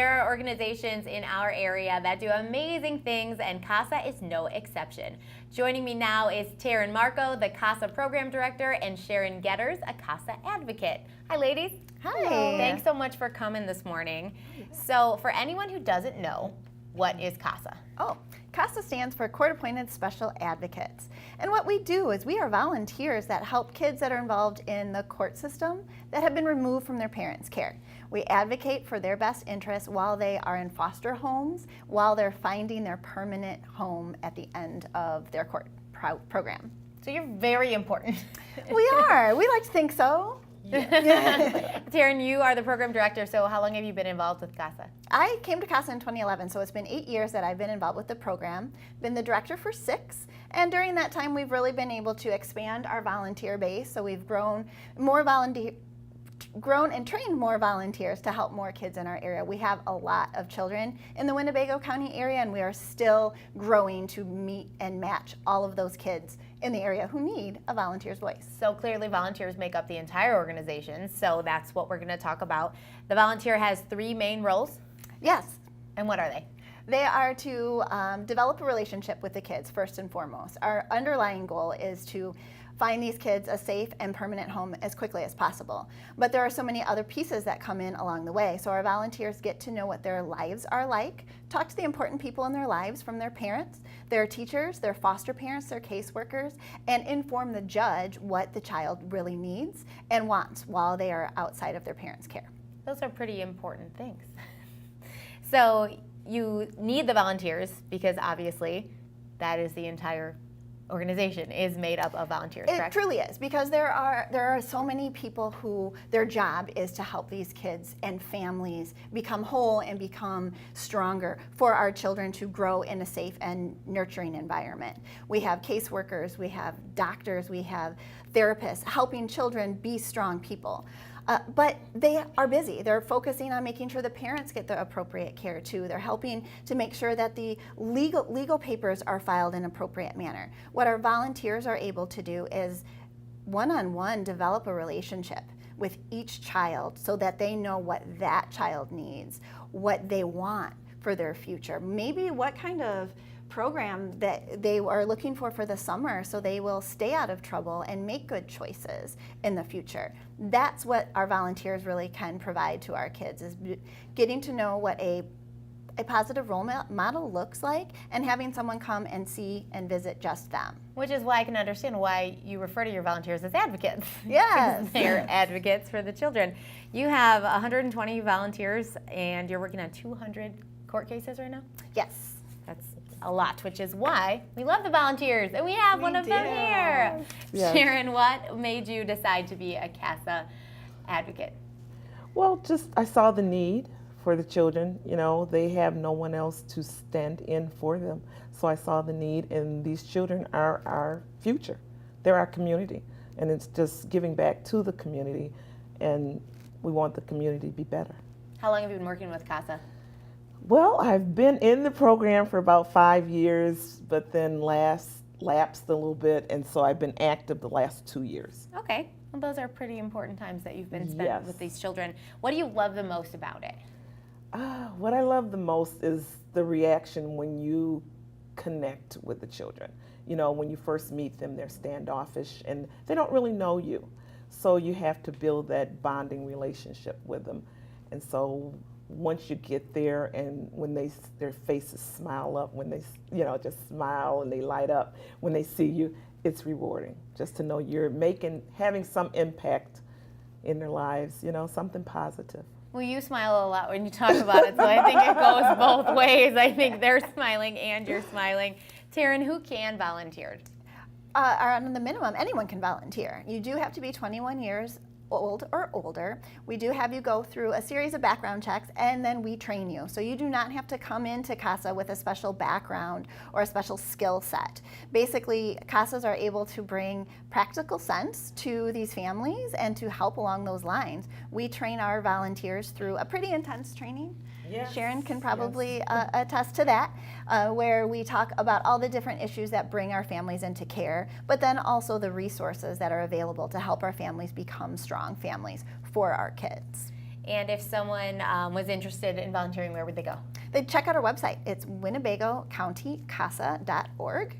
there are organizations in our area that do amazing things, and CASA is no exception. Joining me now is Taryn Marco, the CASA Program Director, and Sharon Getters, a CASA Advocate. Hi, ladies. Hi. Thanks so much for coming this morning. So for anyone who doesn't know, what is CASA? Oh, CASA stands for Court Appointed Special Advocates. And what we do is we are volunteers that help kids that are involved in the court system that have been removed from their parents' care. We advocate for their best interests while they are in foster homes, while they're finding their permanent home at the end of their court program. So you're very important. We are. We like to think so. Yeah. Taryn, you are the program director, so how long have you been involved with CASA? I came to CASA in 2011, so it's been 8 years that I've been involved with the program. Been the director for 6, and during that time we've really been able to expand our volunteer base, so we've grown and trained more volunteers to help more kids in our area. We have a lot of children in the Winnebago County area, and we are still growing to meet and match all of those kids in the area who need a volunteer's voice. So clearly volunteers make up the entire organization, so that's what we're going to talk about. The volunteer has 3 main roles. Yes. And what are they? They are to develop a relationship with the kids first and foremost. Our underlying goal is to find these kids a safe and permanent home as quickly as possible. But there are so many other pieces that come in along the way. So our volunteers get to know what their lives are like, talk to the important people in their lives, from their parents, their teachers, their foster parents, their caseworkers, and inform the judge what the child really needs and wants while they are outside of their parents' care. Those are pretty important things. So you need the volunteers because obviously that is the entire organization is made up of volunteers, correct? It truly is, because there are so many people who their job is to help these kids and families become whole and become stronger for our children to grow in a safe and nurturing environment. We have caseworkers, we have doctors, we have therapists helping children be strong people. But they are busy. They're focusing on making sure the parents get the appropriate care too. They're helping to make sure that the legal papers are filed in an appropriate manner. What our volunteers are able to do is one-on-one develop a relationship with each child so that they know what that child needs, what they want for their future, maybe what kind of program that they are looking for the summer so they will stay out of trouble and make good choices in the future. That's what our volunteers really can provide to our kids, is getting to know what a positive role model looks like and having someone come and see and visit just them. Which is why I can understand why you refer to your volunteers as advocates. Yes. They're advocates for the children. You have 120 volunteers and you're working on 200 court cases right now? Yes. That's a lot, which is why we love the volunteers, and we have one of them here. Yes. Sharon, what made you decide to be a CASA advocate? Well, just I saw the need for the children. You know, they have no one else to stand in for them. So I saw the need, and these children are our future. They're our community, and it's just giving back to the community, and we want the community to be better. How long have you been working with CASA? Well, I've been in the program for about 5 years, but then lapsed a little bit, and so I've been active the last 2 years. Okay, well, those are pretty important times that you've been spent Yes. with these children. What do you love the most about it? What I love the most is the reaction when you connect with the children. You know, when you first meet them, they're standoffish and they don't really know you. So you have to build that bonding relationship with them. And so once you get there, and when their faces smile up, when they, you know, just smile and they light up when they see you, it's rewarding just to know you're having some impact in their lives, you know, something positive. Well, you smile a lot when you talk about it, so I think it goes both ways. I think they're smiling and you're smiling. Taryn, who can volunteer? On the minimum, anyone can volunteer. You do have to be 21 years old or older. We do have you go through a series of background checks, and then we train you. So you do not have to come into CASA with a special background or a special skill set. Basically, CASAs are able to bring practical sense to these families and to help along those lines. We train our volunteers through a pretty intense training. Yes. Sharon can probably attest to that, where we talk about all the different issues that bring our families into care, but then also the resources that are available to help our families become strong families for our kids. And if someone was interested in volunteering, where would they go? They check out our website. It's WinnebagoCountyCASA.org.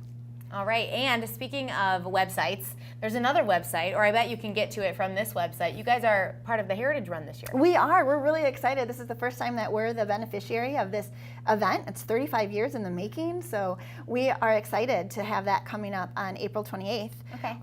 All right, and speaking of websites, there's another website, or I bet you can get to it from this website. You guys are part of the Heritage Run this year. We are. We're really excited. This is the first time that we're the beneficiary of this event. It's 35 years in the making, so we are excited to have that coming up on April 28th. Okay.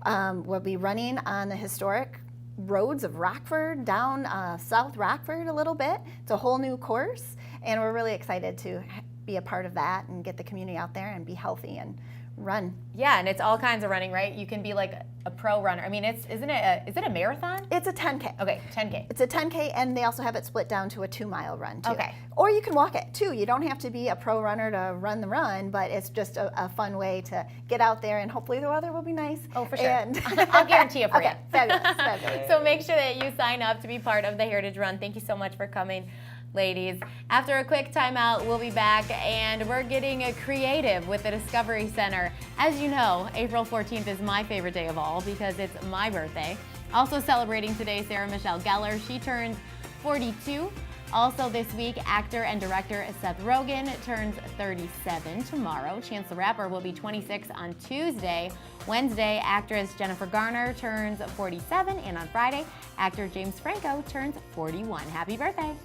We'll be running on the historic roads of Rockford, down South Rockford a little bit. It's a whole new course, and we're really excited to be a part of that and get the community out there and be healthy and run. Yeah, and it's all kinds of running, right? You can be like a pro runner. I mean, is it a marathon? It's a 10K. Okay, 10K. It's a 10K, and they also have it split down to a 2-mile run too. Okay. Or you can walk it too. You don't have to be a pro runner to run the run, but it's just a fun way to get out there, and hopefully the weather will be nice. Oh, for sure. And I'll guarantee it for okay, you. Fabulous, fabulous. So make sure that you sign up to be part of the Heritage Run. Thank you so much for coming, ladies. After a quick timeout, we'll be back, and we're getting creative with the Discovery Center. As you know, April 14th is my favorite day of all because it's my birthday. Also celebrating today, Sarah Michelle Gellar. She turns 42. Also this week, actor and director Seth Rogen turns 37 tomorrow. Chance the Rapper will be 26 on Tuesday. Wednesday, actress Jennifer Garner turns 47. And on Friday, actor James Franco turns 41. Happy birthday.